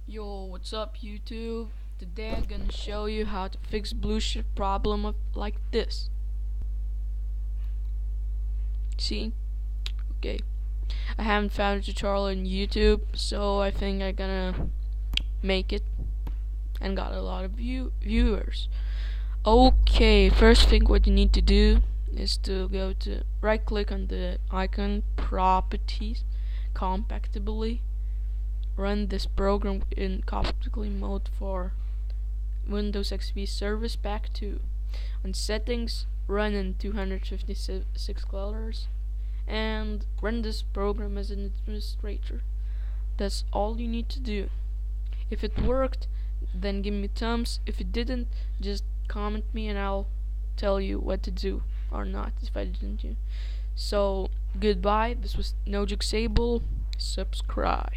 Yo, what's up YouTube? Today I'm gonna show you how to fix blue shift problem like this. See? Okay. I haven't found a tutorial on YouTube, so I think I'm gonna make it and got a lot of viewers. Okay, first thing what you need to do is to go to right click on the icon properties compactably. Run this program in compactably mode for Windows XP Service Pack 2. On settings, run in 256 colors, and run this program as an administrator. That's all you need to do. If it worked, then give me thumbs. If it didn't, just comment me and I'll tell you what to do or not if I didn't do. So, goodbye. This was Nojik Sable. Subscribe.